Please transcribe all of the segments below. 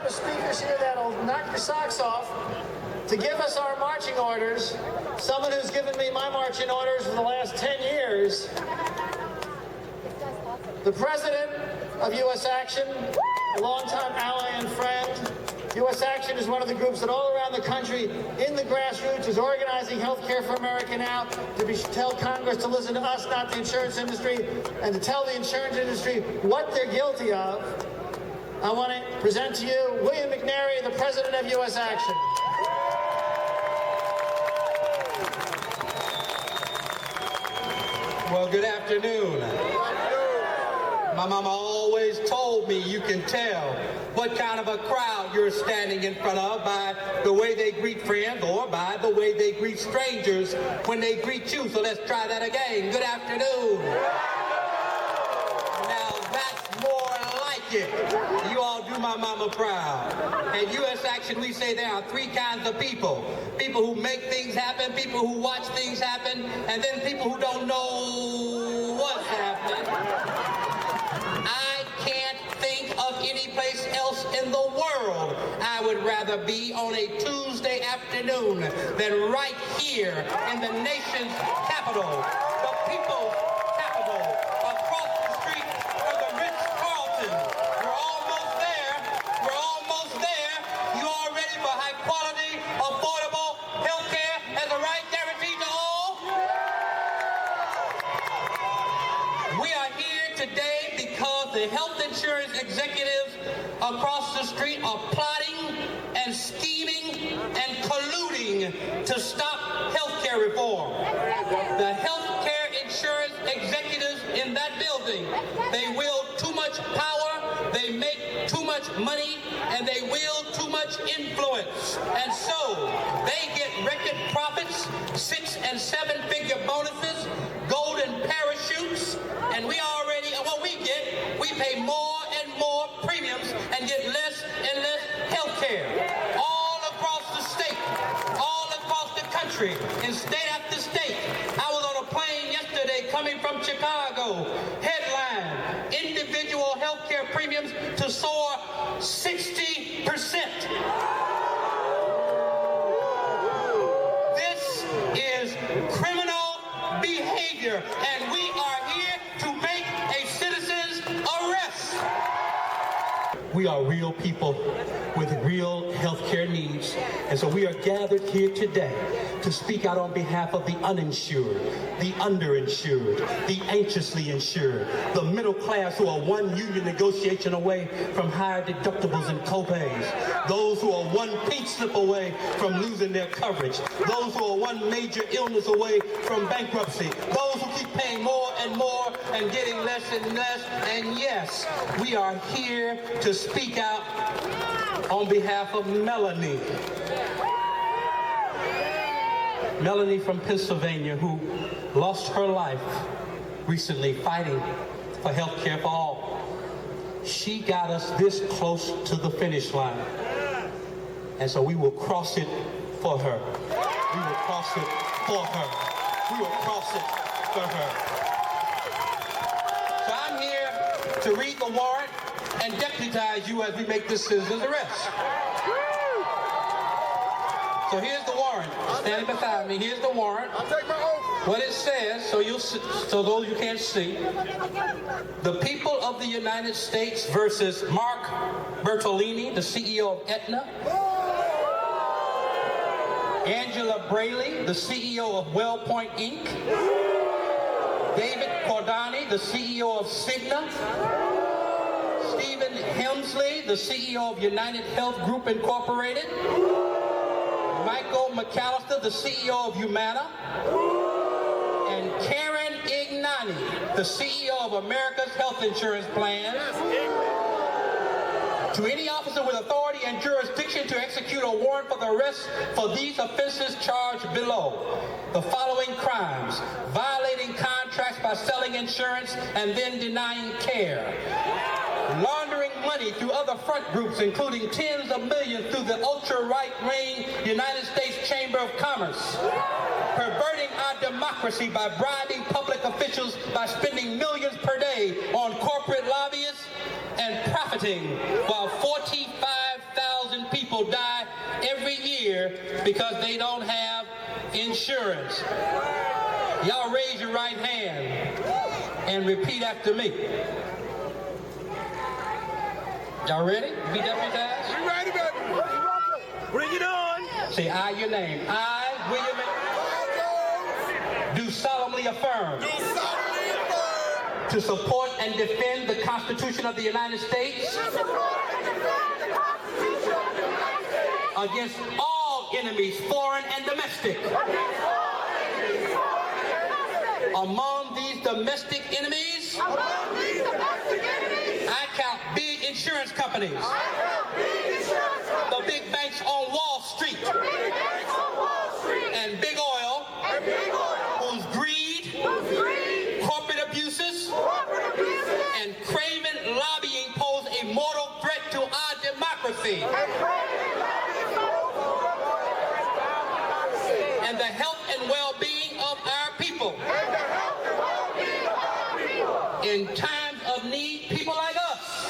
of speakers here that'll knock your socks off to give us our marching orders. Someone who's given me my marching orders for the last 10 years. The president of USAction, a longtime ally and friend. USAction is one of the groups that all around the country, in the grassroots, is organizing Healthcare for America Now to tell Congress to listen to us, not the insurance industry, and to tell the insurance industry what they're guilty of. I want to present to you William McNary, the president of USAction. Well, good afternoon. My mama always told me you can tell what kind of a crowd you're standing in front of by the way they greet friends or by the way they greet strangers when they greet you. So let's try that again. Good afternoon. Now that's more like it. You all do my mama proud. At USAction, we say there are three kinds of people. People who make things happen, people who watch things happen, and then people who don't know what's happening. I can't think of any place else in the world I would rather be on a Tuesday afternoon than right here in the nation's capital, the people's capital, across the street from the Ritz-Carlton. We're almost there. We're almost there. You all ready for high quality, affordable health care as a right guaranteed to all? We are here today because the health insurance executives across the street are plotting and scheming and colluding to stop health care reform. The health care insurance executives in that building, they wield too much power, they make too much money, and they wield too much influence. And so they get record profits, 6- and 7-figure bonuses, golden parachutes, and we already, what we get, we pay more and more premiums and get less and less health care. All across the state, all across the country, in state after state. I was on a plane yesterday coming from Chicago. Headline, individual health care premiums to soar 60%. This is criminal behavior, and we are here to make a citizen's arrest. We are real people with real health care needs, and so we are gathered here today to speak out on behalf of the uninsured, the underinsured, the anxiously insured, the middle class who are one union negotiation away from higher deductibles and copays, those who are one pink slip away from losing their coverage, those who are one major illness away from bankruptcy, those who keep paying more and more and getting less and less. And yes, we are here to speak out on behalf of Melanie. Melanie from Pennsylvania, who lost her life recently fighting for health care for all. She got us this close to the finish line. And so we will cross it for her. We will cross it for her. We will cross it for her. So I'm here to read the warrant and deputize you as we make this citizen's arrest. So here's the warrant. Standing beside me, here's the warrant. I'll take my oath. What it says, so those you can't see. The people of the United States versus Mark Bertolini, the CEO of Aetna. Angela Braley, the CEO of WellPoint Inc. David Cordani, the CEO of Cigna. Stephen Hemsley, the CEO of United Health Group Incorporated. Michael McAllister, the CEO of Humana. And Karen Ignani, the CEO of America's Health Insurance Plans. To any officer with authority and jurisdiction to execute a warrant for the arrest for these offenses charged below. The following crimes: violating contracts by selling insurance and then denying care. Laundering money through other front groups, including tens of millions through the ultra-right-wing United States Chamber of Commerce. Perverting our democracy by bribing public officials by spending millions per day on corporate lobbyists. And profiting while 45,000 people die every year because they don't have insurance. Y'all raise your right hand and repeat after me. Y'all ready? Be deputized? We ready, baby. Bring it on. Say I, your name. I, William do solemnly affirm to support and defend the Constitution of the United States against all enemies, foreign and domestic. Among these domestic enemies, I count big insurance companies, the big banks on Wall Street, and big oil, whose greed, corporate abuses, and craven lobbying pose a mortal threat to our democracy and the health and well-being of our people. In times of need, people like us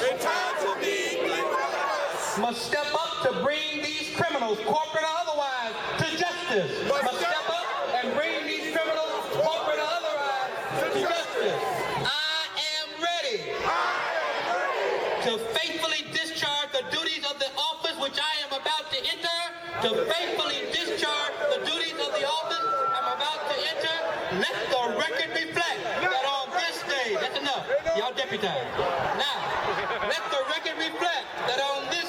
must step up to bring these criminals, corporate or otherwise, to justice. Must step up and bring these criminals, corporate or otherwise, to justice. I am ready to faithfully discharge the duties of the office which I am about to enter, to faithfully discharge the duties of the office I'm about to enter. Let the record reflect that on this day, that's enough, y'all deputized. Now, let the record reflect that on this